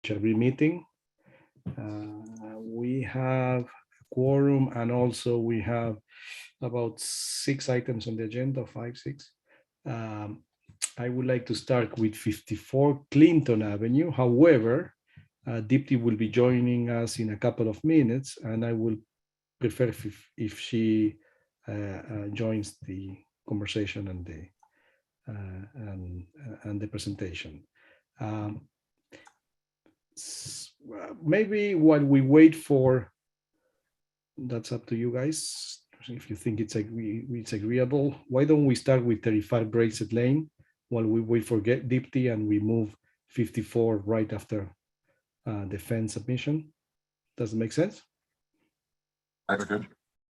AHRB meeting. We have a quorum, and also we have about 6 items on the agenda, 5, 6. I would like to start with 54 Clinton Avenue. However, Dipti will be joining us in a couple of minutes, and I will prefer if she joins the conversation and the presentation. Maybe while we wait for, that's up to you guys. If you think it's agreeable, why don't we start with 35 Bracelet Lane while we wait for Dipti, and we move 54 right after the fence submission? Does it make sense? That's good.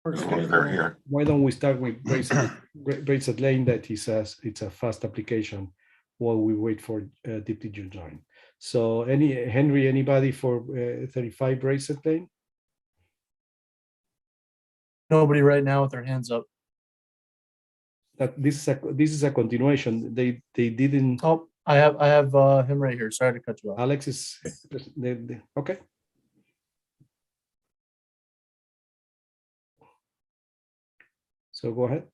They're here. Why don't we start with Bracelet Lane? That is it's a fast application while we wait for Dipti to join. So Henry, anybody for 35 Bracelet Lane? Nobody right now with their hands up. That this is a continuation. They didn't. Oh, I have him right here. Sorry to cut you off. Alex is okay. So go ahead.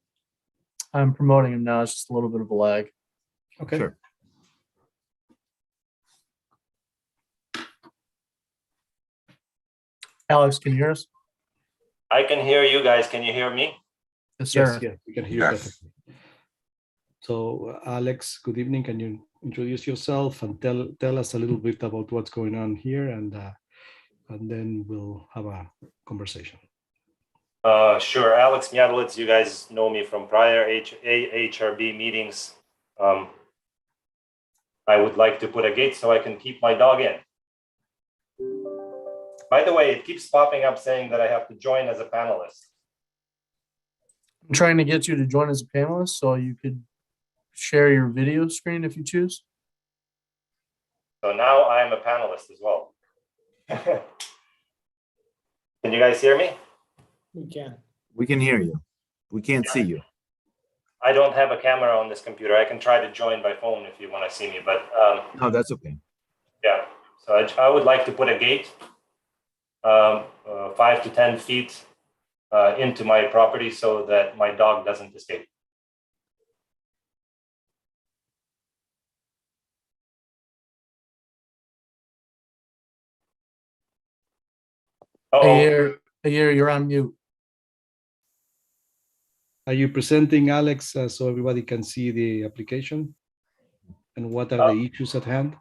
I'm promoting him now. It's just a little bit of a lag. Okay. Sure. Alex, can you hear us? I can hear you guys. Can you hear me? Yes, sir. Yes, we can hear you perfectly. So, Alex, good evening. Can you introduce yourself and tell us a little bit about what's going on here, and then we'll have a conversation. Sure. Alex Miadlitz, you guys know me from prior AHRB meetings. I would like to put a gate so I can keep my dog in. By the way, it keeps popping up saying that I have to join as a panelist. I'm trying to get you to join as a panelist so you could share your video screen if you choose. So now I'm a panelist as well. Can you guys hear me? We can. We can hear you. We can't see you. I don't have a camera on this computer. I can try to join by phone if you want to see me, but No, that's okay. yeah. So I would like to put a gate 5 to 10 feet into my property so that my dog doesn't escape. Hey, you're on mute. Are you presenting, Alex, so everybody can see the application? And what are the issues at hand?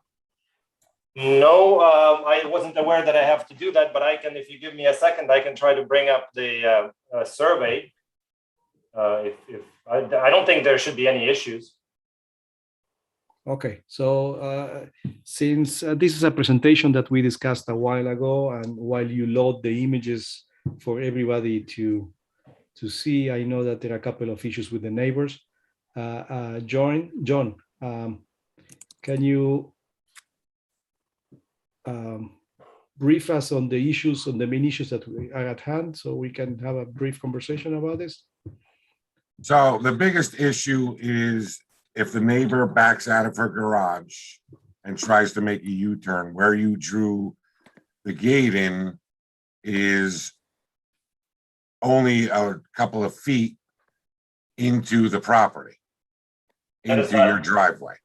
No, I wasn't aware that I have to do that, but I can, if you give me a second, I can try to bring up the survey. If I don't think there should be any issues. Okay, so since this is a presentation that we discussed a while ago, and while you load the images for everybody to see, I know that there are a couple of issues with the neighbors. John, can you brief us on the issues, on the main issues that are at hand, so we can have a brief conversation about this? So the biggest issue is if the neighbor backs out of her garage and tries to make a U-turn, where you drew the gate in is only a couple of feet into the property, into your driveway.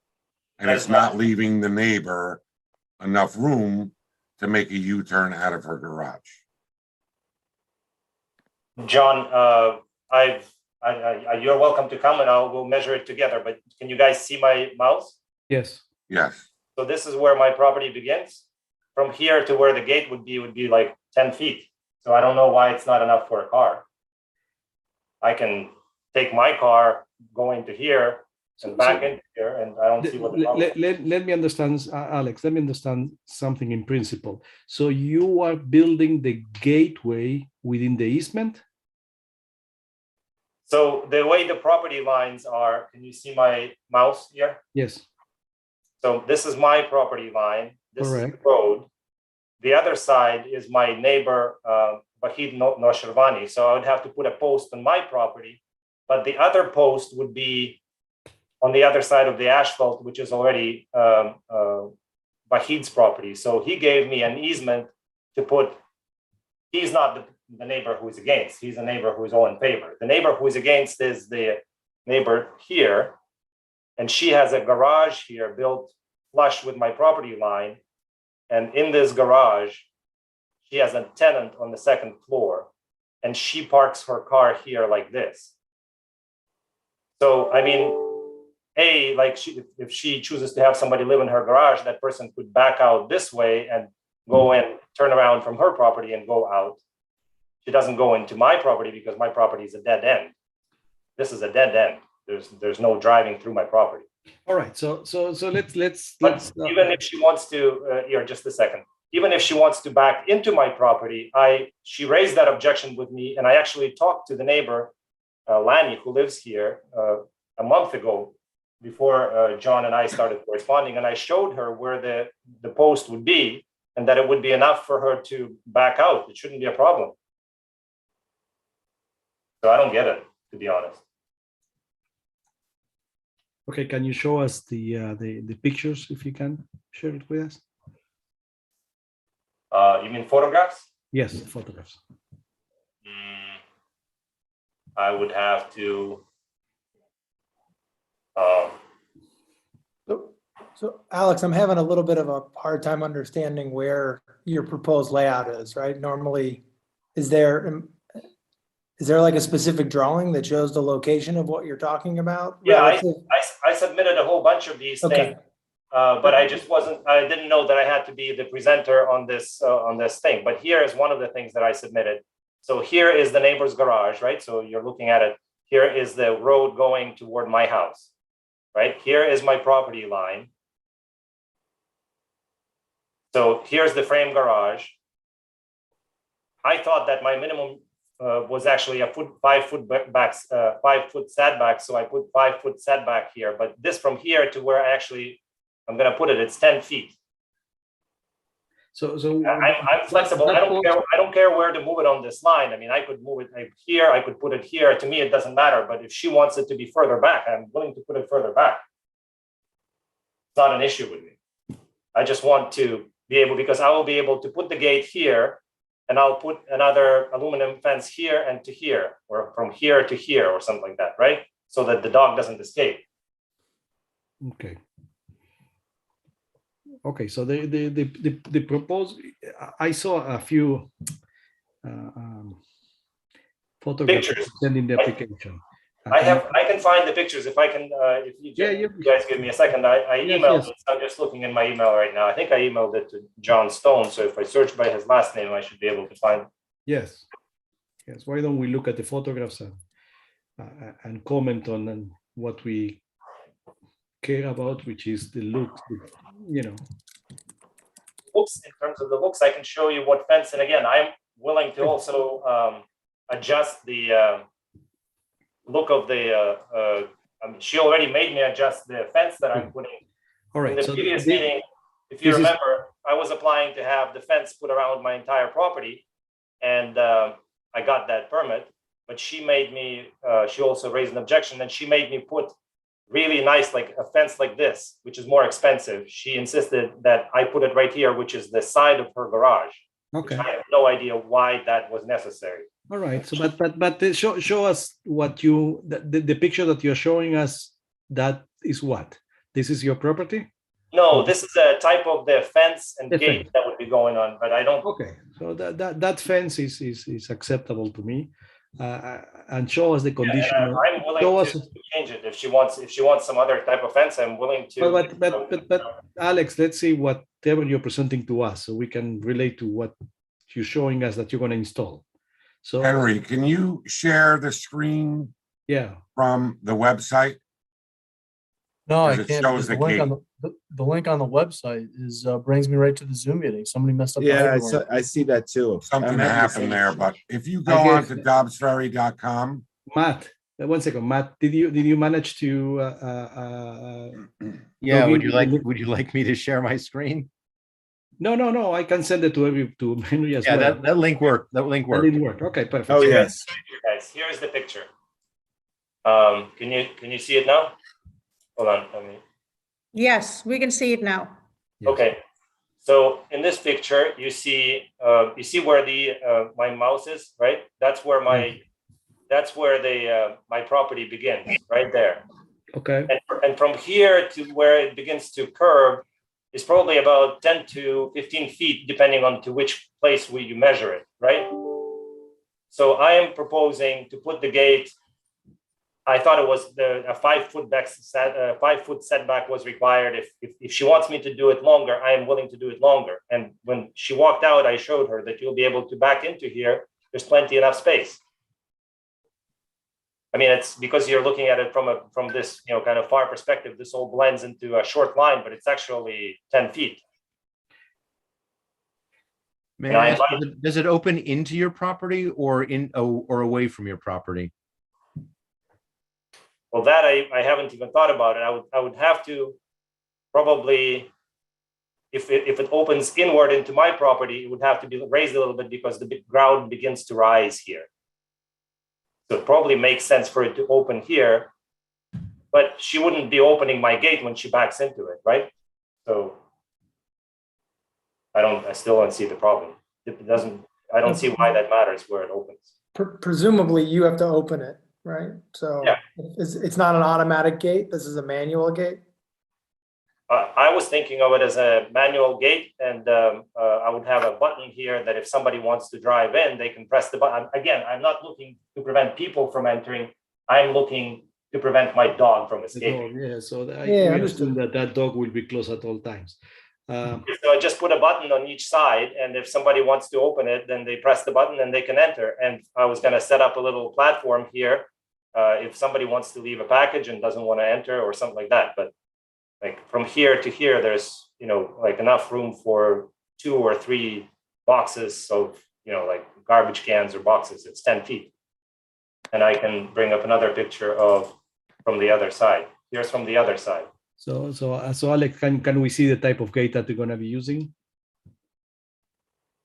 And it's not leaving the neighbor enough room to make a U-turn out of her garage. John, you're welcome to come and we'll measure it together, but can you guys see my mouse? Yes. Yes. So this is where my property begins. From here to where the gate would be like 10 feet. So I don't know why it's not enough for a car. I can take my car, go into here and back into here, and I don't see what the problem is. Let me understand, Alex, let me understand something in principle. So you are building the gateway within the easement? So the way the property lines are, can you see my mouse here? Yes. So this is my property line. This Correct. is the road. The other side is my neighbor, Bahid Noshirvani. So I would have to put a post on my property, but the other post would be on the other side of the asphalt, which is already Bahid's property. So he gave me an easement to put, he's not the neighbor who's against, he's a neighbor who's all in favor. The neighbor who's against is the neighbor here, and she has a garage here built flush with my property line. And in this garage, she has a tenant on the second floor, and she parks her car here like this. So, I mean, if she chooses to have somebody live in her garage, that person could back out this way and go in, turn around from her property and go out. She doesn't go into my property because my property is a dead end. This is a dead end. There's no driving through my property. All right. So let's. But even if she wants to, here, just a second. Even if she wants to back into my property, she raised that objection with me, and I actually talked to the neighbor, Lanny, who lives here, a month ago, before John and I started corresponding, and I showed her where the post would be, and that it would be enough for her to back out. It shouldn't be a problem. So I don't get it, to be honest. Okay, can you show us the pictures if you can share it with us? You mean photographs? Yes, photographs. I would have to. So Alex, I'm having a little bit of a hard time understanding where your proposed layout is, right? Normally, is there like a specific drawing that shows the location of what you're talking about? Yeah, relative? I submitted a whole bunch of these Okay. things, but I didn't know that I had to be the presenter on this thing. But here is one of the things that I submitted. So here is the neighbor's garage, right? So you're looking at it. Here is the road going toward my house, right? Here is my property line. So here's the frame garage. I thought that my minimum was actually a 5 foot back, 5 foot setback. So I put 5 foot setback here, but this from here to where I'm going to put it, it's 10 feet. So I'm flexible. I don't care where to move it on this line. I mean, I could move it here. I could put it here. To me, it doesn't matter. But if she wants it to be further back, I'm willing to put it further back. It's not an issue with me. I just want to be able, because I will be able to put the gate here, and I'll put another aluminum fence here and to here, or from here to here, or something like that, right? So that the dog doesn't escape. Okay. Okay, so the proposed, I saw a few photographs Pictures. in the application. I can find the pictures if I can. If you guys give me a second, I emailed yes. it. I'm just looking in my email right now. I think I emailed it to John Stone. So if I search by his last name, I should be able to find it. Yes. Why don't we look at the photographs and comment on what we care about, which is the look, Looks, in terms of the looks, I can show you what fence. And again, I'm willing to also adjust the look of the. She already made me adjust the fence that I'm putting. All right. In the So previous meeting, if you remember, I was applying to have the fence put around my entire property, and I got that permit. But she made me. She also raised an objection, and she made me put really nice, like a fence like this, which is more expensive. She insisted that I put it right here, which is the side of her garage. okay. I have no idea why that was necessary. All right. So, but show us what the picture that you're showing us. That is what? This is your property? No, this is a type of the fence and The gate fence. that would be going on, but I don't. Okay. So that fence is acceptable to me. And show us the condition. I'm willing to change it if she wants some other type of fence. I'm willing to. But Alex, let's see whatever you're presenting to us, so we can relate to what you're showing us that you're going to install. So Henry, can you share the screen yeah. from the website? No, I Because it can't. shows Because the the link on the link on the website is brings me right to the Zoom meeting. Somebody messed up. the Yeah, hyperlink. I see that too. Something I'm happy to happened send there, it. but if you go I on guess- to dobbsferry.com, Matt, 1 second. Matt, did you manage to? Yeah, log would in? you like me to share my screen? No. I can send it to Henry as Yeah, well. that link worked. That link That worked. didn't work. Okay, perfect. Oh, yes. Guys, here's the picture. Can you see it now? Hold on. Yes, we can see it now. Yes. Okay. So in this picture, you see where the my mouse is, right? That's where my property begins, right there. Okay. And from here to where it begins to curve is probably about 10 to 15 feet, depending on to which place you measure it, right? So I am proposing to put the gate. I thought it was a 5 foot 5 foot setback was required. If she wants me to do it longer, I am willing to do it longer. And when she walked out, I showed her that you'll be able to back into here. There's plenty enough space. I mean, it's because you're looking at it from this, kind of far perspective. This all blends into a short line, but it's actually 10 feet. May And I I ask, does it open into your property or or away from your property? Well, that I haven't even thought about it. I would have to probably, if it opens inward into my property, it would have to be raised a little bit because the ground begins to rise here. So it probably makes sense for it to open here, but she wouldn't be opening my gate when she backs into it, right? So I still don't see the problem. I don't see why that matters where it opens. Presumably you have to open it, right? So Yeah. it's not an automatic gate. This is a manual gate. I was thinking of it as a manual gate, and I would have a button here that if somebody wants to drive in, they can press the button. Again, I'm not looking to prevent people from entering. I'm looking to prevent my dog from The escaping. dog, yeah. So Yeah, we understood. assume that dog will be closed at all times. So I just put a button on each side, and if somebody wants to open it, then they press the button and they can enter. And I was going to set up a little platform here if somebody wants to leave a package and doesn't want to enter or something like that. But like from here to here, there's like enough room for 2 or 3 boxes of like garbage cans or boxes. It's 10 feet, and I can bring up another picture from the other side. Here's from the other side. So Alex, can we see the type of gate that you're going to be using?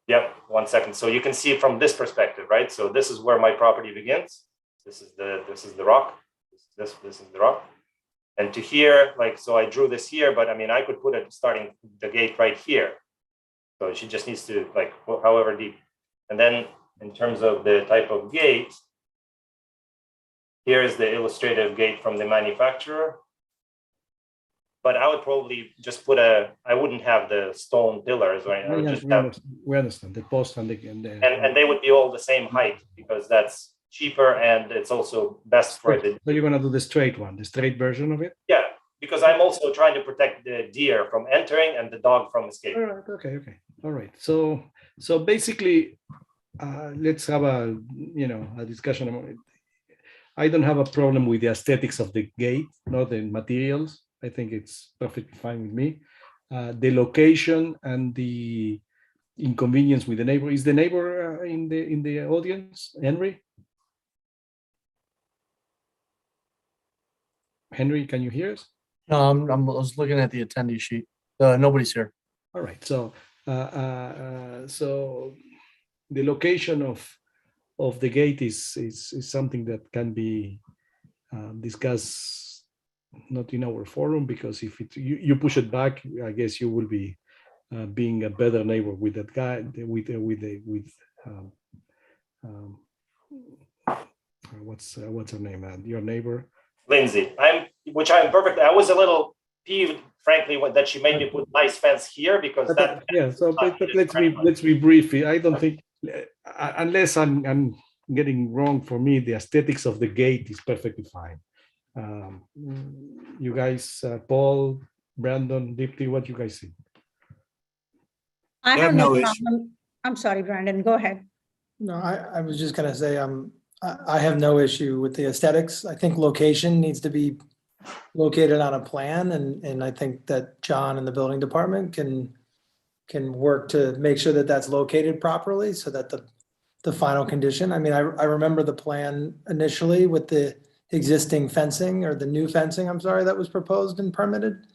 Yep, 1 second. So you can see from this perspective, right? So this is where my property begins. This is the rock. This is the rock. And to here, so I drew this here, but I mean, I could put it starting the gate right here. So she just needs to however deep. And then in terms of the type of gate, here is the illustrative gate from the manufacturer. But I would probably just I wouldn't have the stone pillars, right? I would just have, we understand the post and and they would be all the same height because that's cheaper and it's also best for the. So you're going to do the straight one, the straight version of it? Yeah, because I'm also trying to protect the deer from entering and the dog from escaping. All right. Okay. All right. So basically, let's have a discussion about it. I don't have a problem with the aesthetics of the gate, not the materials. I think it's perfectly fine with me. The location and the inconvenience with the neighbor. Is the neighbor in the audience, Henry? Henry, can you hear us? No, I was looking at the attendee sheet. Nobody's here. All right. So so the location of the gate is something that can be discussed not in our forum, because if you push it back, I guess you will be being a better neighbor with that guy what's her name, your neighbor Lindsay. I'm perfect. I was a little peeved, frankly, that she made me put nice fence here because that. Yeah. So but let's be brief. I don't think unless I'm getting wrong, for me the aesthetics of the gate is perfectly fine. You guys, Paul, Brandon, Dipti, what you guys think? I have have no no issue. problem. I'm sorry, Brandon, go ahead. No, I was just gonna say, I have no issue with the aesthetics. I think location needs to be located on a plan, and I think that John and the building department can work to make sure that that's located properly so that the final condition, I mean, I remember the plan initially with the existing fencing, or the new fencing, I'm sorry, that was proposed and permitted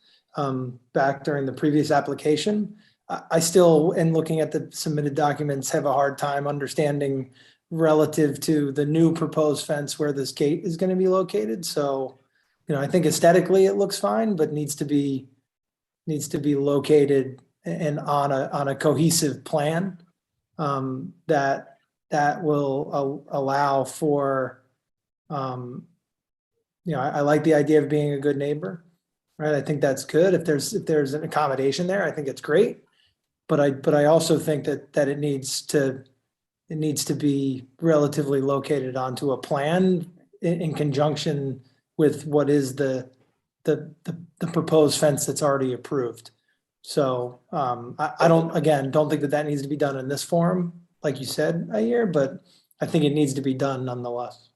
back during the previous application. I still, in looking at the submitted documents, have a hard time understanding relative to the new proposed fence where this gate is going to be located. So, I think aesthetically it looks fine, but needs to be located and on a cohesive plan that will allow for, I like the idea of being a good neighbor, right? I think that's good. If there's an accommodation there, I think it's great. But I also think that it needs to be relatively located onto a plan in conjunction with what is the proposed fence that's already approved. So I don't think that needs to be done in this form, like you said, a year, but I think it needs to be done nonetheless.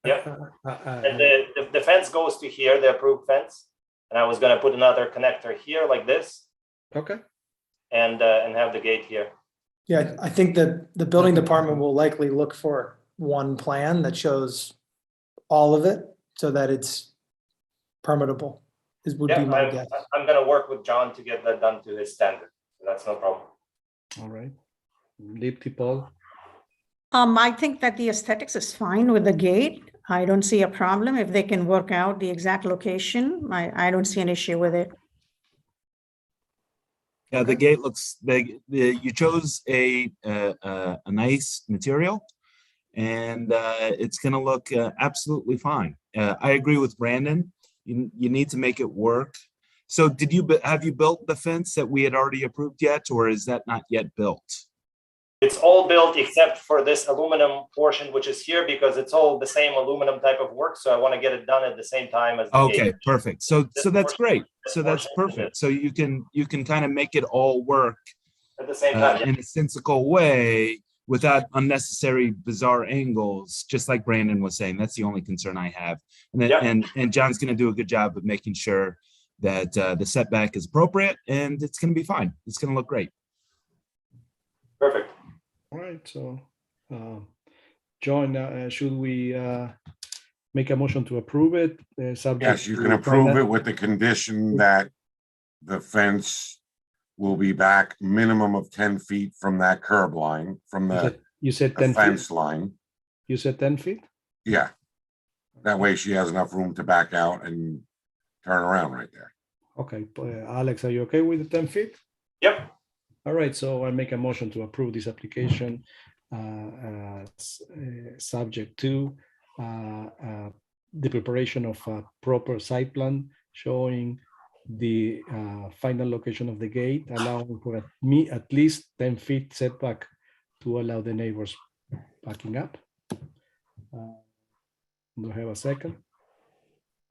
Yeah. And the fence goes to here, the approved fence. And I was gonna put another connector here like this Okay. and have the gate here. Yeah, I think that the building department will likely look for one plan that shows all of it so that it's permittable, would be my guess. I'm gonna work with John to get that done to his standard. So that's no problem. All right. Dipti, Paul. I think that the aesthetics is fine with the gate. I don't see a problem if they can work out the exact location. I don't see an issue with it. Yeah, the gate looks big. You chose a nice material, and it's going to look absolutely fine. I agree with Brandon. You need to make it work. So, have you built the fence that we had already approved yet, or is that not yet built? It's all built except for this aluminum portion, which is here, because it's all the same aluminum type of work. So I want to get it done at the same time as the Okay, gate. perfect. So that's great. So that's portion perfect. So you can kind of make it all work At the same time, in a sensical way without unnecessary bizarre angles, just like Brandon was saying. That's the only concern I have. And then, Yeah. and John's going to do a good job of making sure that the setback is appropriate, and it's going to be fine. It's going to look great. Perfect. All right. So, John, should we make a motion to approve it? Subject Yes, you to can approve final- it with the condition that the fence will be back minimum of 10 feet from that curb line, from You said the 10 fence feet. line. You said 10 feet. Yeah. That way she has enough room to back out and turn around right there. Okay. Alex, are you okay with the 10 feet? Yep. All right, so I make a motion to approve this application subject to the preparation of a proper site plan showing the final location of the gate, allowing for at least 10 feet setback to allow the neighbors backing up. Do I have a second?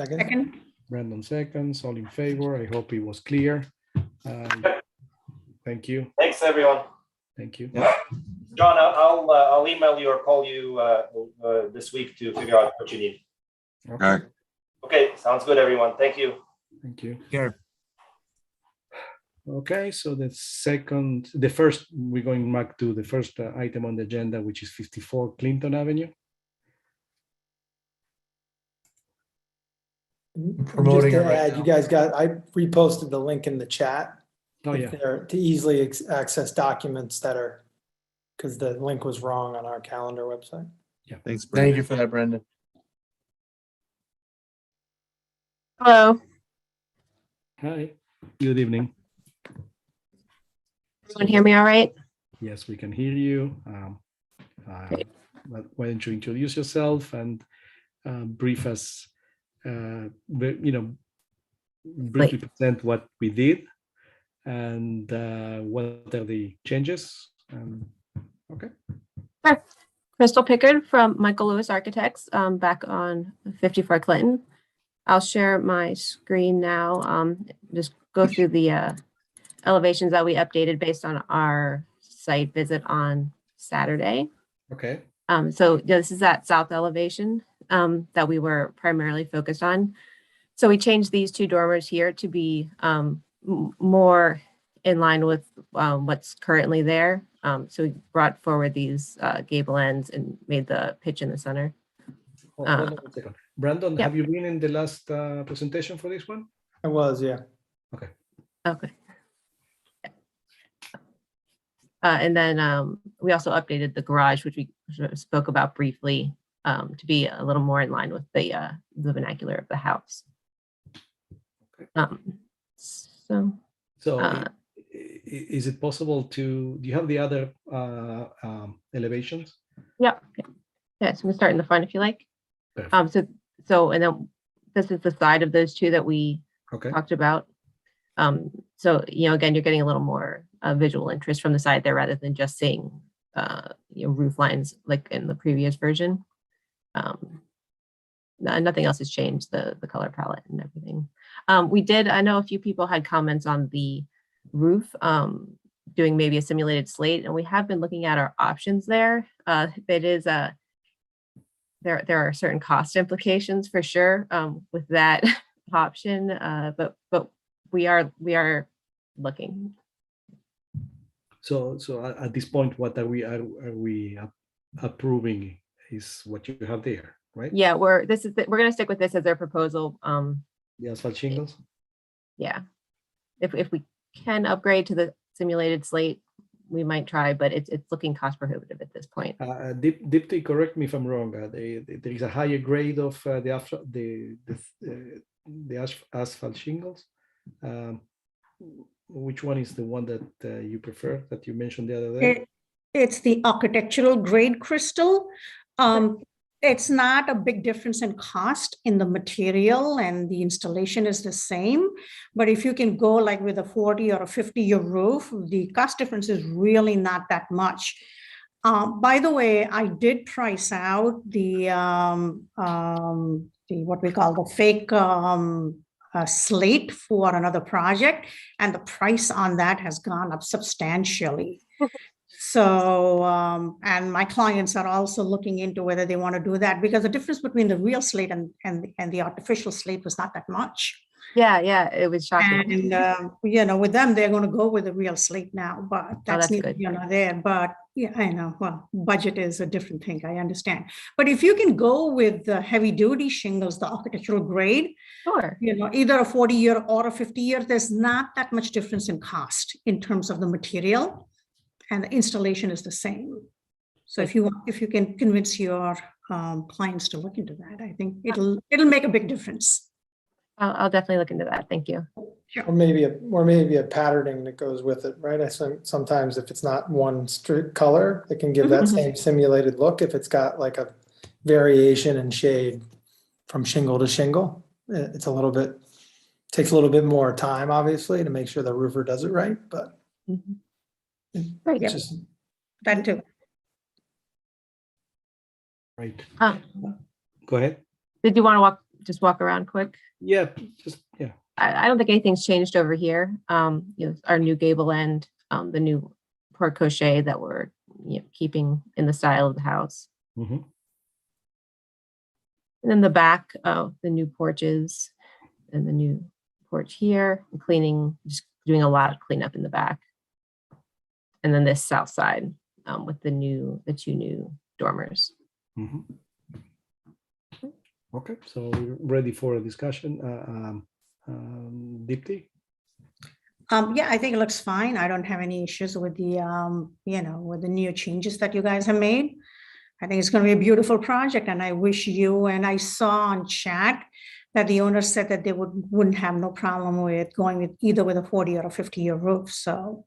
Second, Brandon seconds, all in favor. I hope it was clear. Thank you. Thanks, everyone. Thank you. Yeah. John, I'll email you or call you this week to figure out what you need. Okay. Okay, sounds good, everyone. Thank you. Thank you. Here. Okay, so the first, we're going back to the first item on the agenda, which is 54 Clinton Avenue. Promoting Just it to right add, now. you guys I reposted the link in the chat. Oh, if yeah. they're to easily access documents that are, because the link was wrong on our calendar website. Thanks, Thank Brandon. you for that, Brandon. Hello, Hi, good evening. everyone hear me all right? Yes, we can hear you. Why don't you introduce yourself and brief us, briefly present what we did and what are the changes? Okay. Sure. Crystal Pickard from Michael Lewis Architects, back on 54 Clinton. I'll share my screen now. Just go through the elevations that we updated based on our site visit on Saturday. Okay. So this is that south elevation that we were primarily focused on. So we changed these two dormers here to be more in line with what's currently there. So we brought forward these gable ends and made the pitch in the center. Hold on one second. Brandon, yeah. have you been in the last presentation for this one? I was, yeah. Okay. Okay. And then we also updated the garage, which we spoke about briefly, to be a little more in line with the vernacular of the house. Okay. So So Uh, is it possible to, do you have the other elevations? Yep. Yeah, so we start in the front if you like. Perfect. And then this is the side of those two that we Okay. talked about. So, again, you're getting a little more visual interest from the side there rather than just seeing, roof lines like in the previous version. Nothing else has changed, the color palette and everything. I know a few people had comments on the roof, doing maybe a simulated slate, and we have been looking at our options there. It is there are certain cost implications for sure with that option, but we are looking. So at this point, what are we approving is what you have there, right? Yeah, we're going to stick with this as their proposal. The asphalt shingles. Yeah, if we can upgrade to the simulated slate, we might try, but it's looking cost prohibitive at this point. Dipti, correct me if I'm wrong. There is a higher grade of the asphalt shingles. Which one is the one that you prefer, that you mentioned the other day? It's the architectural grade crystal. It's not a big difference in cost in the material, and the installation is the same. But if you can go like with a 40 or a 50-year roof, the cost difference is really not that much. By the way, I did price out the what we call the fake slate for another project, and the price on that has gone up substantially. So, and my clients are also looking into whether they want to do that, because the difference between the real slate and the artificial slate was not that much. Yeah, it was shocking. And with them, they're going to go with the real slate now, but that's neither good. There. But yeah, I know. Well, budget is a different thing. I understand. But if you can go with the heavy duty shingles, the architectural grade, sure, either a 40-year or a 50-year, there's not that much difference in cost in terms of the material. And the installation is the same. So if you can convince your clients to look into that, I think it'll make a big difference. I'll definitely look into that. Thank you. Sure. Or maybe a patterning that goes with it, right? I think sometimes if it's not one strict color, it can give that same simulated look. If it's got like a variation in shade from shingle to shingle, it's takes a little bit more time, obviously, to make sure the roofer does it right, but. Right, yeah. That too. Right. Go ahead. Did you want to walk around quick? Yeah, I don't think anything's changed over here. Our new gable end, the new porte cochere that we're keeping in the style of the house. Mm-hmm. And then the back, the new porches and the new porch here, and just doing a lot of cleanup in the back. And then this south side with the two new dormers. Mm-hmm. Okay, so we're ready for a discussion. Dipti? Yeah, I think it looks fine. I don't have any issues with the, with the new changes that you guys have made. I think it's going to be a beautiful project, and I wish you, and I saw on chat that the owner said that they wouldn't have no problem with going with either with a 40 or a 50-year roof. So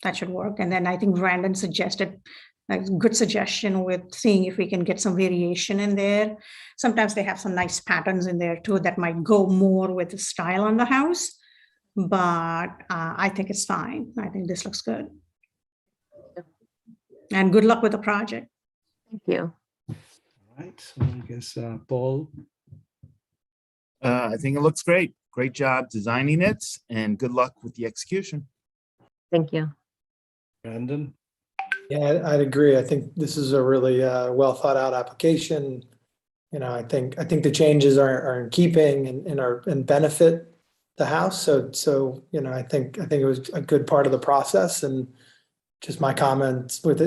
that should work. And then I think Brandon suggested a good suggestion with seeing if we can get some variation in there. Sometimes they have some nice patterns in there too that might go more with the style on the house, but I think it's fine. I think this looks good. And good luck with the project. Thank you. All right, so I guess Paul. I think it looks great. Great job designing it, and good luck with the execution. Thank you. Brandon. Yeah, I'd agree. I think this is a really well thought out application. I think the changes are in keeping and benefit the house. So I think it was a good part of the process, and just my comments with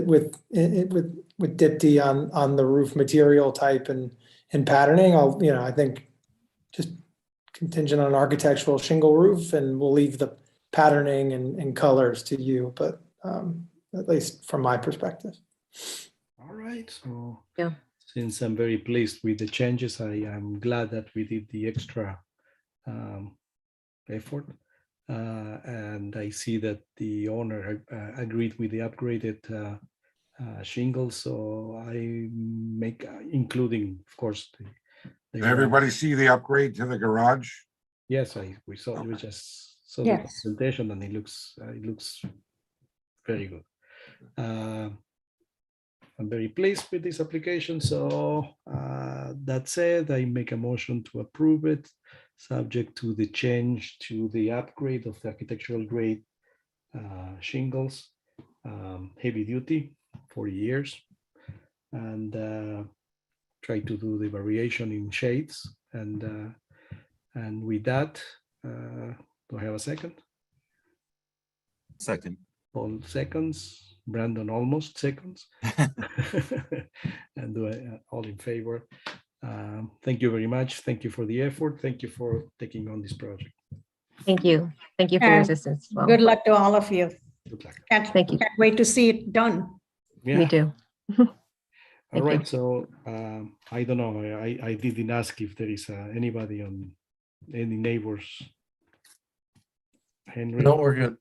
Dipti on the roof material type and patterning. I think just contingent on architectural shingle roof, and we'll leave the patterning and colors to you, but at least from my perspective. All right, so yeah, since I'm very pleased with the changes, I am glad that we did the extra effort. And I see that the owner agreed with the upgraded shingles, so I make, including, of course, the Did everybody see the upgrade to the garage? Yes, we saw, we just saw the Yes. presentation, and it looks very good. I'm very pleased with this application. So that said, I make a motion to approve it, subject to the change to the upgrade of the architectural grade shingles, heavy duty, 40 years, and try to do the variation in shades. And with that, do I have a second? Second. Paul seconds, Brandon almost seconds. And all in favor. Thank you very much. Thank you for the effort. Thank you for taking on this project. Thank you. Thank you for your And assistance as well. Good luck to all of you. Good luck. Thank you. Can't wait to see it done. Me too. All right. you. So I don't know. I didn't ask if there is anybody on any neighbors. Henry. No, we're good.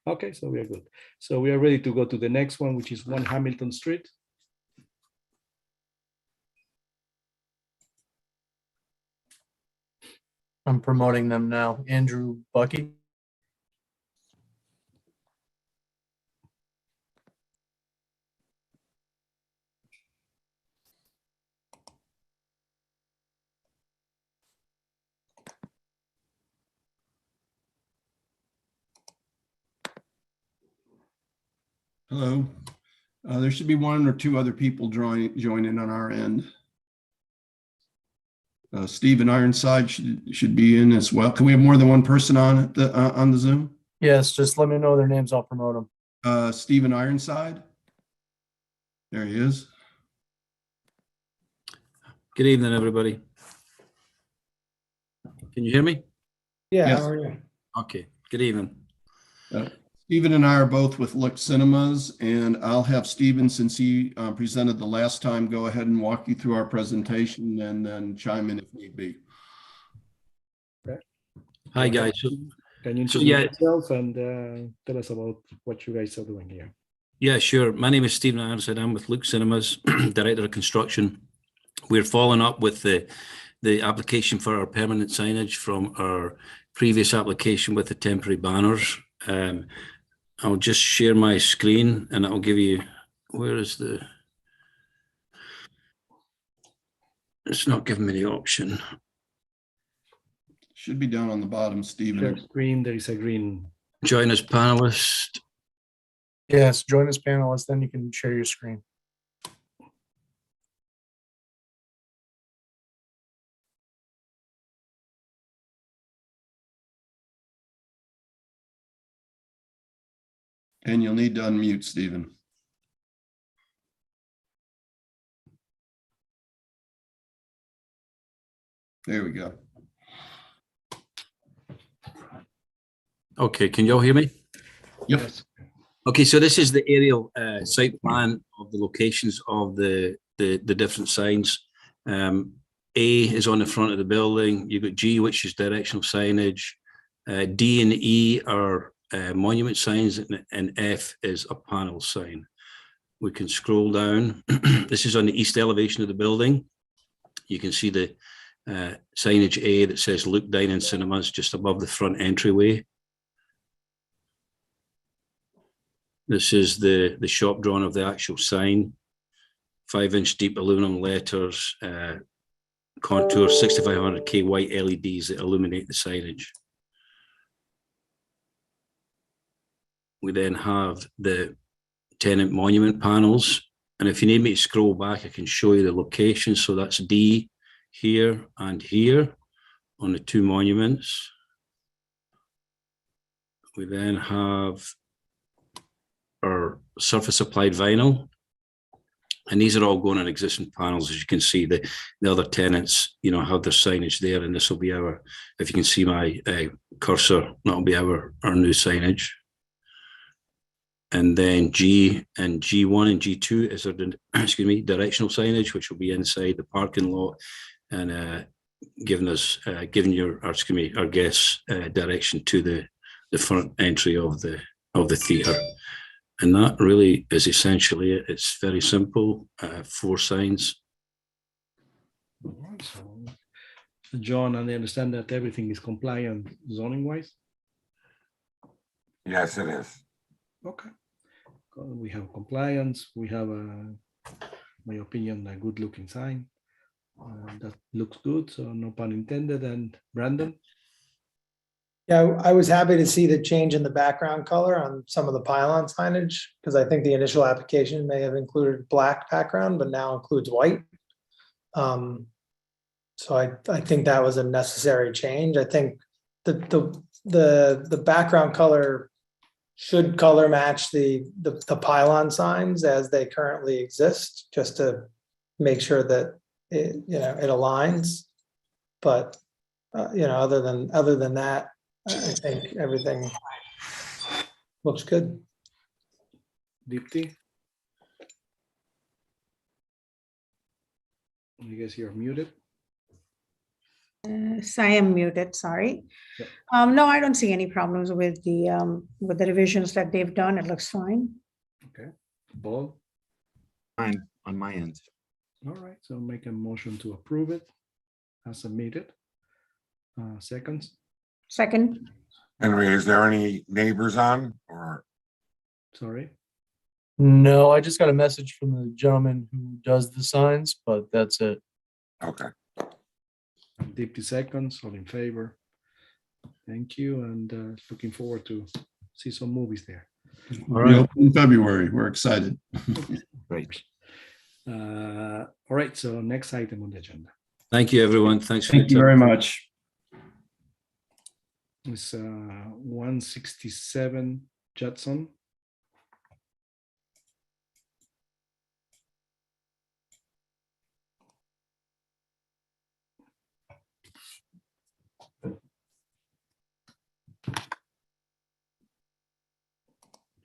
Okay, so we are good. So we are ready to go to the next one, which is 1 Hamilton Street. I'm promoting them now. Andrew Bucky. Hello. There should be 1 or 2 other people joining on our end. Stephen Ironside should be in as well. Can we have more than 1 person on the Zoom? Yes, just let me know their names. I'll promote them. Stephen Ironside. There he is. Good evening, everybody. Can you hear me? Yeah, Yes. how are you? Okay, good evening. Stephen and I are both with Lux Cinemas, and I'll have Stephen, since he presented the last time, go ahead and walk you through our presentation and then chime in if need be. Okay. Hi, guys. Can you introduce yourself and tell us about what you guys are doing here? Yeah, sure. My name is Stephen Ironside. I'm with Lux Cinemas, Director of Construction. We're following up with the application for our permanent signage from our previous application with the temporary banners. I'll just share my screen and I'll give you, where is the, it's not giving me the option. Should be down on the bottom, Stephen. Share screen, there is a green. Join as panelist. Yes, join as panelists, then you can share your screen. And you'll need to unmute, Stephen. There we go. Okay, can y'all hear me? Yep. Yes. Okay, so this is the aerial site plan of the locations of the different signs. A is on the front of the building. You've got G, which is directional signage. D and E are monument signs, and F is a panel sign. We can scroll down. This is on the east elevation of the building. You can see the signage A that says Luke Dining Cinemas just above the front entryway. This is the shop drawing of the actual sign. 5-inch deep aluminum letters, contour 6500K white LEDs that illuminate the signage. We then have the tenant monument panels. And if you need me to scroll back, I can show you the location. So that's D here and here on the 2 monuments. We then have our surface applied vinyl. And these are all going on existing panels. As you can see, the other tenants, you know, have their signage there. And this will be our, if you can see my cursor, that'll be our new signage. And then G and G1 and G2 is our, excuse me, directional signage, which will be inside the parking lot and giving us, giving our guests direction to front entry of the theatre. And that really is essentially it. It's very simple, 4 signs. All right, so, John, and I understand that everything is compliant zoning wise. Yes, it is. Okay. We have compliance. We have my opinion, a good looking sign. That looks good. So no pun intended. And Brandon? Yeah, I was happy to see the change in the background color on some of the pylon signage, because I think the initial application may have included black background, but now includes white. So I think that was a necessary change. I think the background color should color match the pylon signs as they currently exist, just to make sure that it aligns. But other than that, I think everything looks good. Deepti? I guess you're muted. So I am muted, sorry. Yep. No, I don't see any problems with the revisions that they've done. It looks fine. Okay. Paul? Fine on my end. All right. So make a motion to approve it as submitted. Seconds? Second, Henry, is there any neighbors on or? Sorry. No, I just got a message from the gentleman who does the signs, but that's it. Okay. And Deepti seconds. All in favor? Thank you. And looking forward to see some movies there. We'll be open in February. We're excited. Great. All right. So next item on the agenda. Thank you, everyone. Thanks for Thank you your time. very much. It's 167 Judson.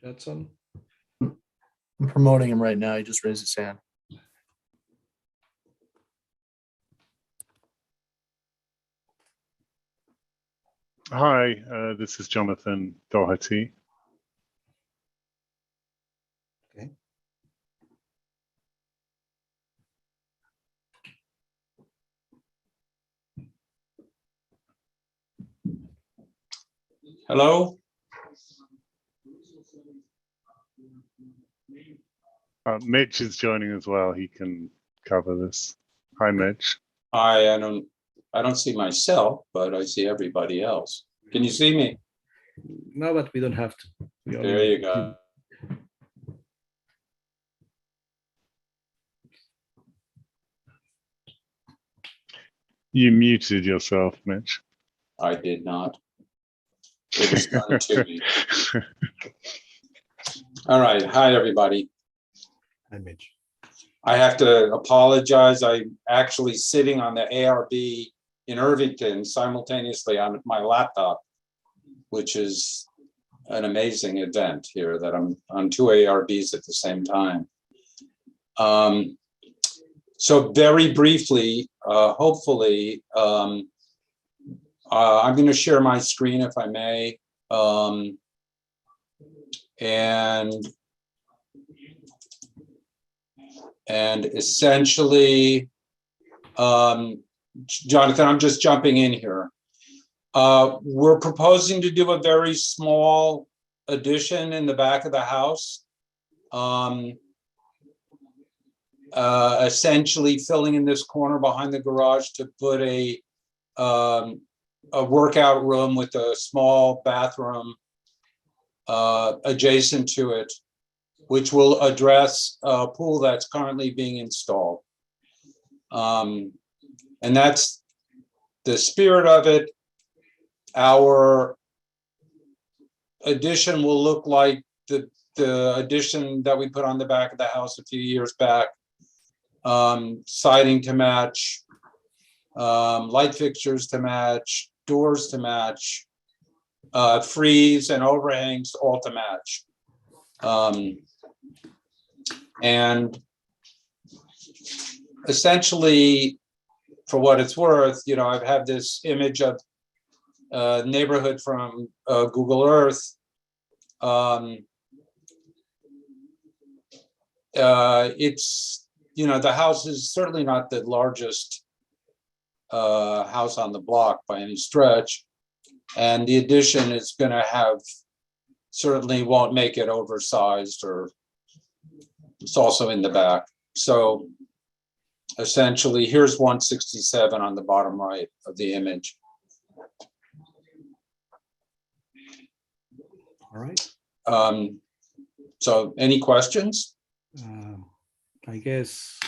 Judson. I'm promoting him right now. He just raised his hand. Hi, this is Jonathan Doherty. Okay. Hello? Mitch is joining as well. He can cover this. Hi, Mitch. I don't see myself, but I see everybody else. Can you see me? No, but we don't have to. There you go. You muted yourself, Mitch. I did not. It was done to me. All right. Hi, everybody. Hi, Mitch. I have to apologize. I'm actually sitting on the AHRB in Irvington simultaneously on my laptop, which is an amazing event here that I'm on 2 AHRBs at the same time. So very briefly, hopefully, I'm going to share my screen if I may. And essentially, Jonathan, I'm just jumping in here. We're proposing to do a very small addition in the back of the house, essentially filling in this corner behind the garage to put a workout room with a small bathroom adjacent to it, which will address a pool that's currently being installed. And that's the spirit of it. Our addition will look like the addition that we put on the back of the house a few years back. Siding to match, light fixtures to match, doors to match, frieze and overhangs all to match. And essentially, for what it's worth, I've had this image of neighborhood from Google Earth, it's, you know, the house is certainly not the largest house on the block by any stretch. And the addition is going to have, certainly won't make it oversized, or it's also in the back. So essentially, here's 167 on the bottom right of the image. All right. So any questions? I guess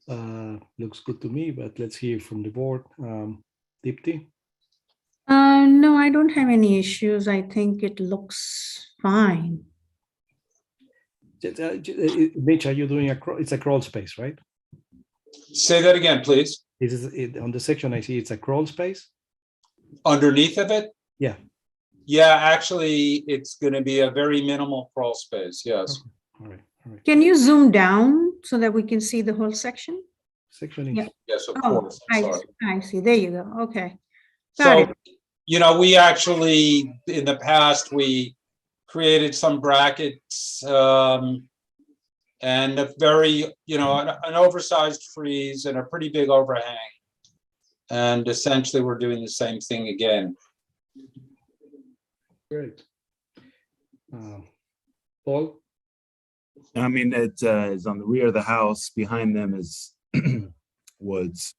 looks good to me, but let's hear from the board. Dipti? No, I don't have any issues. I think it looks fine. Mitch, are you doing it's a crawl space, right? Say that again, please. On the section I see it's a crawl space? Underneath of it? Yeah. Yeah, actually, it's going to be a very minimal crawl space, yes. Okay. All right. Can you zoom down so that we can see the whole section? Section is. Yeah. Yes, of Oh, course. I'm sorry. I see. There you go. Okay. Got So, it. you know, we actually, in the past, we created some brackets and a very, you know, an oversized frieze and a pretty big overhang. And essentially, we're doing the same thing again. Great. Paul? I mean, it is on the rear of the house. Behind them is woods.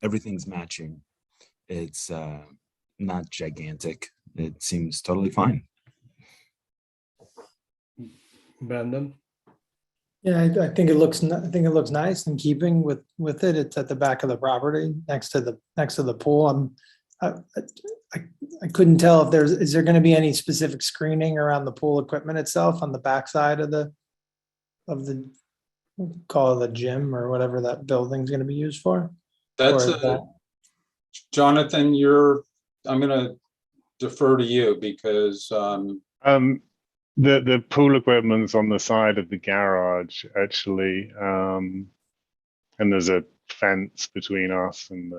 Everything's matching. It's not gigantic. It seems totally fine. Brandon? Yeah, I think it looks nice in keeping with it. It's at the back of the property next to the pool. I couldn't tell if is there going to be any specific screening around the pool equipment itself on the backside of the call it the gym or whatever that building's going to be used for? That's Jonathan, I'm going to defer to you because the pool equipment's on the side of the garage, actually, and there's a fence between us and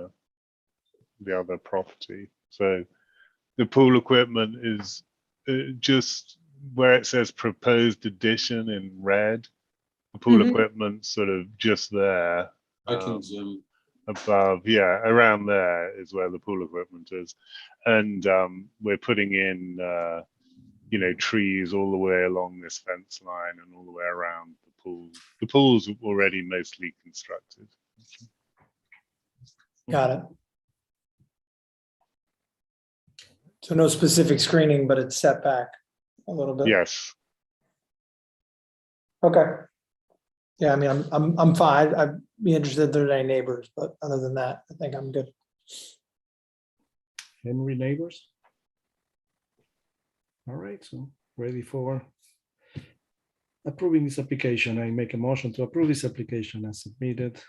the other property. So the pool equipment is just where it says proposed addition in red. The pool equipment's sort of just there. I can zoom. Above, yeah, around there is where the pool equipment is, and we're putting in you know, trees all the way along this fence line and all the way around the pool. The pool's already mostly constructed. Got it. So no specific screening, but it's set back a little bit. Yes. Okay. Yeah, I mean, I'm fine. I'd be interested if there's any neighbors, but other than that, I think I'm good. Henry, neighbors? All right, so ready for approving this application. I make a motion to approve this application as submitted.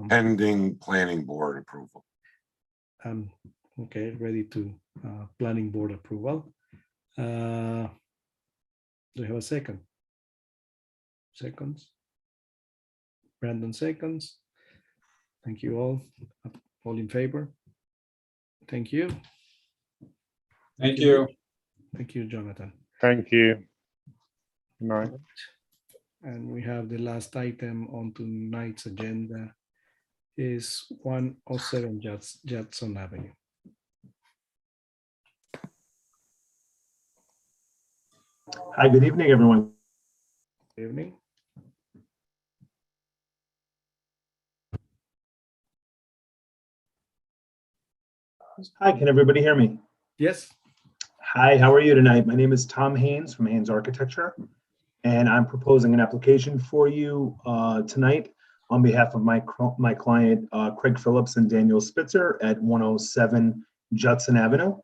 Pending planning board approval. Okay, ready to planning board approval. Do you have a second? Seconds. Brandon seconds. Thank you all. All in favor? Thank you. Thank you. Thank you, Jonathan. Thank you. Good night. And we have the last item on tonight's agenda is 107 Judson Avenue. Hi, good evening, everyone. Good evening. Hi, can everybody hear me? Yes. Hi, how are you tonight? My name is Tom Haynes from Haynes Architecture, and I'm proposing an application for you tonight on behalf of my client, Craig Phillips and Daniel Spitzer at 107 Judson Avenue.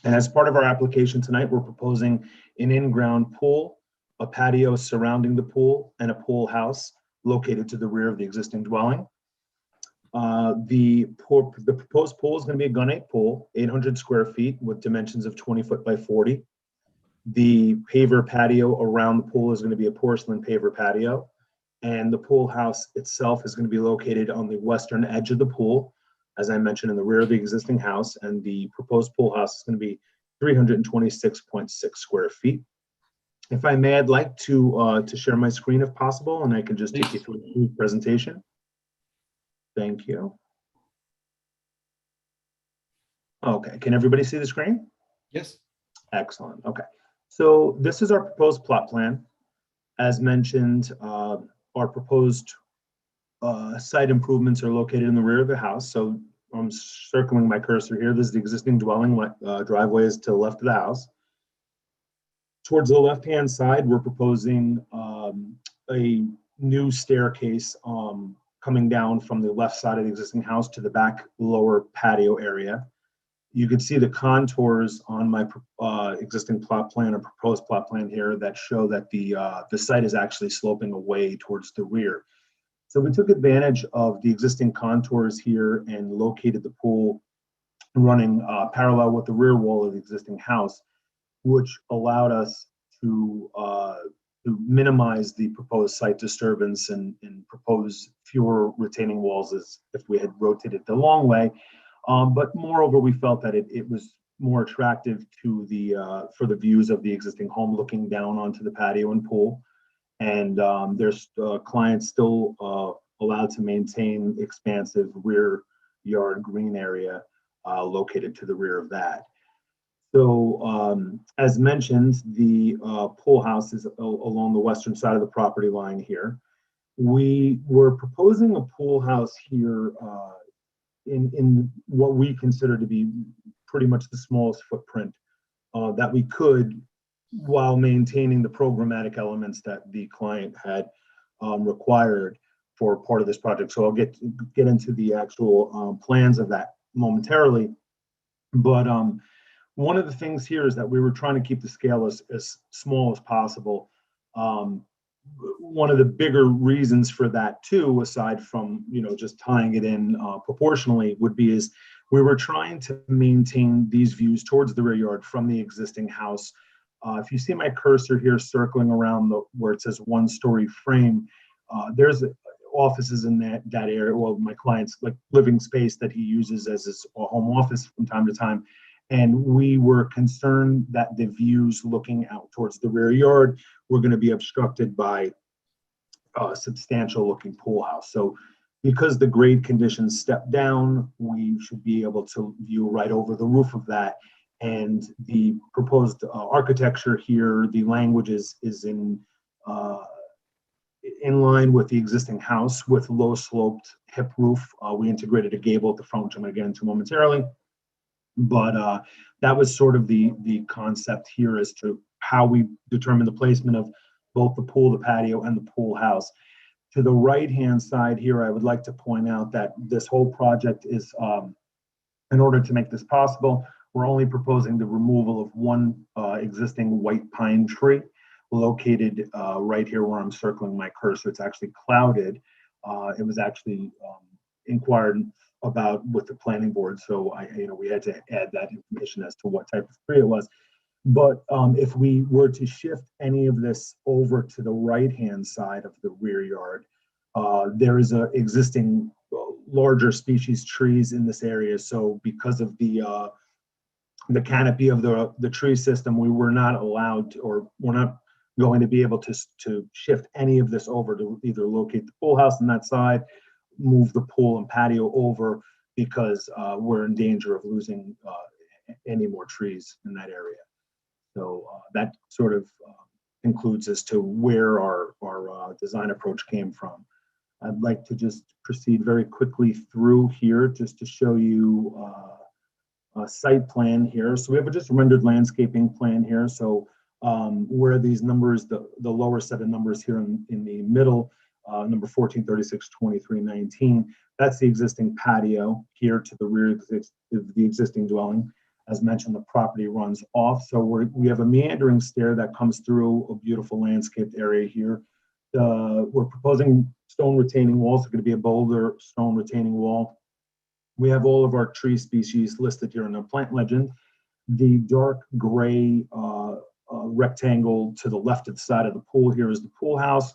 And as part of our application tonight, we're proposing an in-ground pool, a patio surrounding the pool, and a pool house located to the rear of the existing dwelling. The proposed pool is going to be a gunite pool, 800 square feet with dimensions of 20 foot by 40. The paver patio around the pool is going to be a porcelain paver patio. And the pool house itself is going to be located on the western edge of the pool, as I mentioned, in the rear of the existing house, and the proposed pool house is going to be 326.6 square feet. If I may, I'd like to share my screen if possible, and I can just take you through the presentation. Thank you. Okay, can everybody see the screen? Yes. Excellent. Okay, so this is our proposed plot plan. As mentioned, our proposed site improvements are located in the rear of the house. So I'm circling my cursor here. This is the existing dwelling. Driveway is to the left of the house. Towards the left-hand side, we're proposing a new staircase coming down from the left side of the existing house to the back lower patio area. You can see the contours on my existing plot plan or proposed plot plan here that show that the site is actually sloping away towards the rear. So we took advantage of the existing contours here and located the pool running parallel with the rear wall of the existing house, which allowed us to minimize the proposed site disturbance and propose fewer retaining walls as if we had rotated the long way. But moreover, we felt that it was more attractive to for the views of the existing home looking down onto the patio and pool. And there's clients still allowed to maintain expansive rear yard green area located to the rear of that. So as mentioned, the pool house is along the western side of the property line here. We were proposing a pool house here in what we consider to be pretty much the smallest footprint that we could, while maintaining the programmatic elements that the client had required for part of this project. So I'll get into the actual plans of that momentarily. But one of the things here is that we were trying to keep the scale as small as possible. One of the bigger reasons for that too, aside from just tying it in proportionally, would be is we were trying to maintain these views towards the rear yard from the existing house. If you see my cursor here circling around where it says one-story frame, there's offices in that area. Well, my client's like living space that he uses as his home office from time to time. And we were concerned that the views looking out towards the rear yard were going to be obstructed by a substantial looking pool house. So because the grade conditions step down, we should be able to view right over the roof of that. And the proposed architecture here, the language is in line with the existing house with low sloped hip roof. We integrated a gable at the front, which I'm going to get into momentarily. But that was sort of the concept here as to how we determine the placement of both the pool, the patio, and the pool house. To the right-hand side here, I would like to point out that this whole project is, in order to make this possible, we're only proposing the removal of one existing white pine tree located right here where I'm circling my cursor. It's actually clouded. It was actually inquired about with the planning board, so we had to add that information as to what type of tree it was. But if we were to shift any of this over to the right-hand side of the rear yard, there is a existing larger species trees in this area. So because of the canopy of the tree system, we were not allowed to, or we're not going to be able to shift any of this over to either locate the pool house on that side, move the pool and patio over, because we're in danger of losing any more trees in that area. So that sort of includes as to where our design approach came from. I'd like to just proceed very quickly through here just to show you a site plan here. So we have a just rendered landscaping plan here. So where these numbers, the lower set of numbers here in the middle, number 14, 36, 23, 19, that's the existing patio here to the rear of the existing dwelling. As mentioned, the property runs off. So we have a meandering stair that comes through a beautiful landscaped area here. We're proposing stone retaining walls. It's going to be a boulder stone retaining wall. We have all of our tree species listed here in the plant legend. The dark gray rectangle to the left of the side of the pool here is the pool house,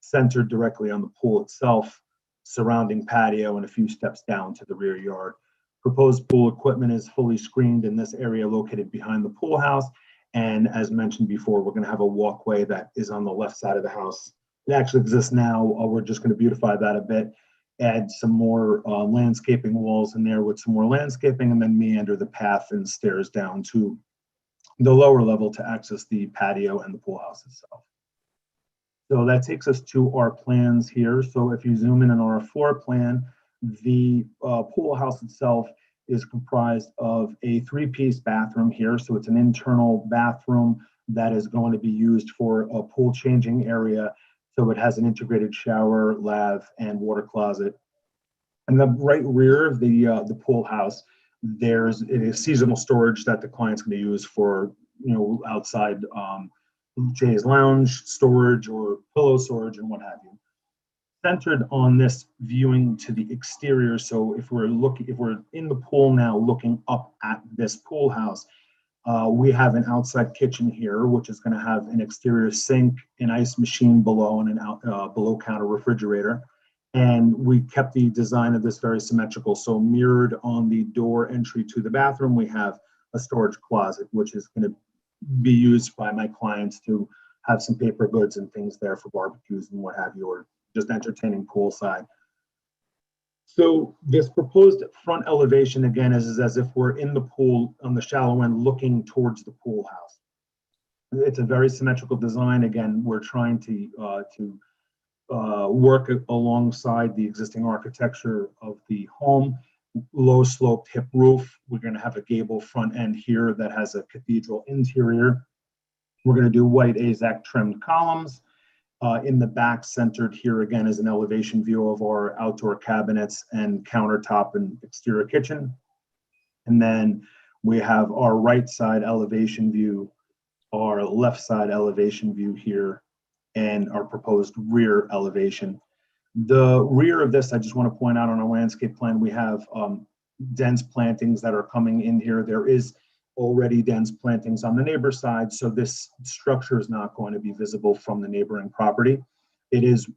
centered directly on the pool itself. surrounding patio and a few steps down to the rear yard. Proposed pool equipment is fully screened in this area located behind the pool house. And as mentioned before, we're going to have a walkway that is on the left side of the house. It actually exists now. We're just going to beautify that a bit, add some more landscaping walls in there with some more landscaping, and then meander the path and stairs down to the lower level to access the patio and the pool house itself. So that takes us to our plans here. So if you zoom in on our floor plan, the pool house itself is comprised of a 3-piece bathroom here. So it's an internal bathroom that is going to be used for a pool changing area. So it has an integrated shower, lav, and water closet. And the right rear of the pool house, there's a seasonal storage that the client's going to use for, outside Jay's lounge storage or pillow storage and what have you. Centered on this viewing to the exterior. So if we're in the pool now looking up at this pool house, we have an outside kitchen here, which is going to have an exterior sink, an ice machine below, and an below counter refrigerator. And we kept the design of this very symmetrical. So mirrored on the door entry to the bathroom, we have a storage closet, which is going to be used by my clients to have some paper goods and things there for barbecues and what have you, or just entertaining poolside. So this proposed front elevation, again, is as if we're in the pool on the shallow end looking towards the pool house. It's a very symmetrical design. Again, we're trying to work alongside the existing architecture of the home. Low sloped hip roof. We're going to have a gable front end here that has a cathedral interior. We're going to do white AZAC trimmed columns. In the back, centered here again is an elevation view of our outdoor cabinets and countertop and exterior kitchen. And then we have our right side elevation view, our left side elevation view here, and our proposed rear elevation. The rear of this, I just want to point out on our landscape plan, we have dense plantings that are coming in here. There is already dense plantings on the neighbor side, so this structure is not going to be visible from the neighboring property. It is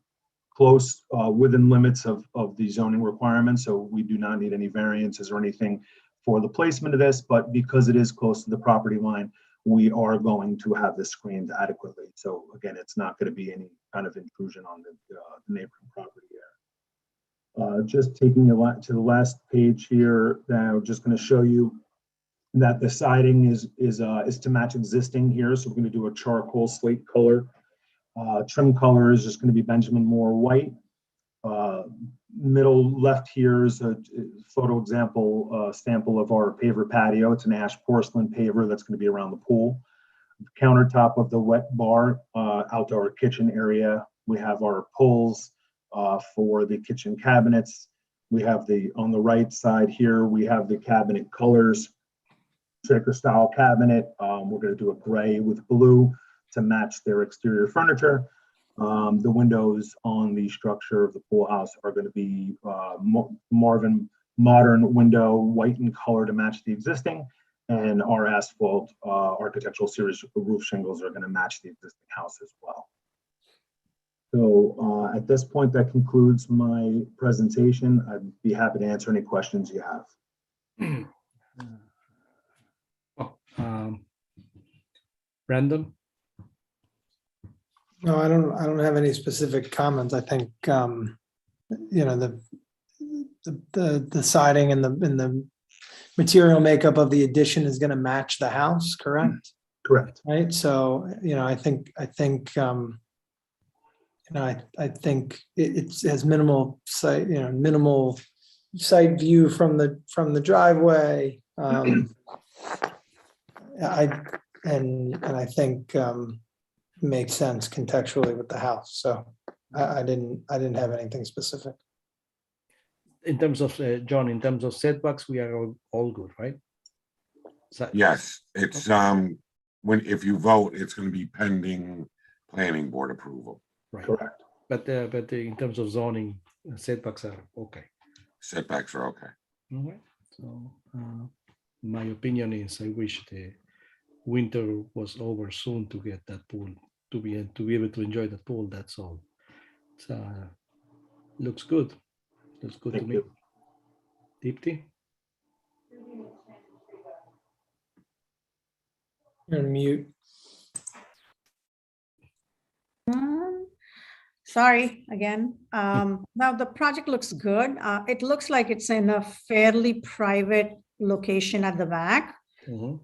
close within limits of the zoning requirements, so we do not need any variances or anything for the placement of this, but because it is close to the property line, we are going to have this screened adequately. So again, it's not going to be any kind of intrusion on the neighboring property here. Just taking you to the last page here, I'm just going to show you that the siding is to match existing here. So we're going to do a charcoal slate color. Trim color is just going to be Benjamin Moore white. Middle left here is a photo example sample of our paver patio. It's an ash porcelain paver that's going to be around the pool. The countertop of the wet bar, outdoor kitchen area. We have our pulls for the kitchen cabinets. We have on the right side here, we have the cabinet colors. Shaker style cabinet. We're going to do a gray with blue to match their exterior furniture. The windows on the structure of the pool house are going to be Marvin modern window, white in color to match the existing, and our asphalt architectural series roof shingles are going to match the existing house as well. So at this point, that concludes my presentation. I'd be happy to answer any questions you have. Brandon? No, I don't have any specific comments. I think the siding and the material makeup of the addition is going to match the house, correct? Correct. Right. So I think it has minimal site view from the driveway. I think makes sense contextually with the house. So I didn't have anything specific. In terms of John, in terms of setbacks, we are all good, right? Yes, it's if you vote, it's going to be pending planning board approval. Right. Correct. But in terms of zoning, setbacks are okay. Setbacks are okay. All right. So my opinion is I wish the winter was over soon to get that pool to be able to enjoy the pool. That's all. So looks good. That's good Thank to me. you. Deepti? You're on mute. Sorry, again. Now the project looks good. It looks like it's in a fairly private location at the back. Mhm.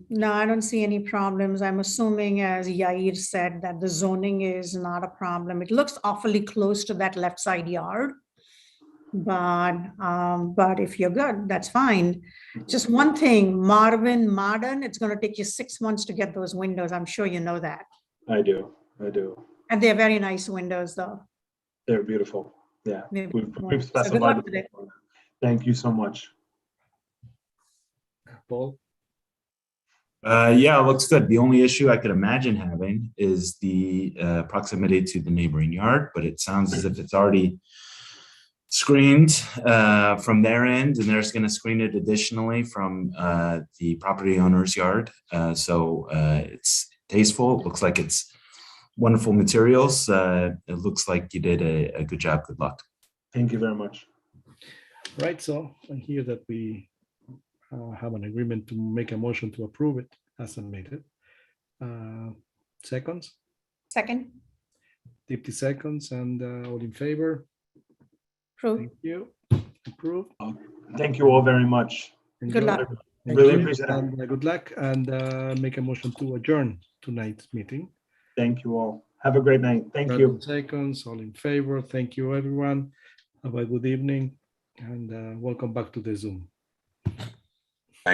No, I don't see any problems. I'm assuming, as Yair said, that the zoning is not a problem. It looks awfully close to that left side yard. But if you're good, that's fine. Just one thing, modern, it's gonna take you 6 months to get those windows. I'm sure you know that. I do. And they're very nice windows, though. They're beautiful. Yeah, They're we've beautiful. So good specified. luck with it. Thank you so much. Paul? Yeah, it looks good. The only issue I could imagine having is the proximity to the neighboring yard, but it sounds as if it's already screened from their end, and they're just going to screen it additionally from the property owner's yard. So it's tasteful. It looks like it's wonderful materials. It looks like you did a good job. Good luck. Thank you very much. Right, so I hear that we have an agreement to make a motion to approve it as submitted. Seconds? Second, 50 seconds, and all in favor? proof. Thank you. Approved. Thank you all very much. Good luck. Thank Really you, appreciate it. and good luck, and make a motion to adjourn tonight's meeting. Thank you all. Have a great night. Thank you. 11 seconds, all in favor. Thank you, everyone. Have a good evening, and welcome back to the Zoom.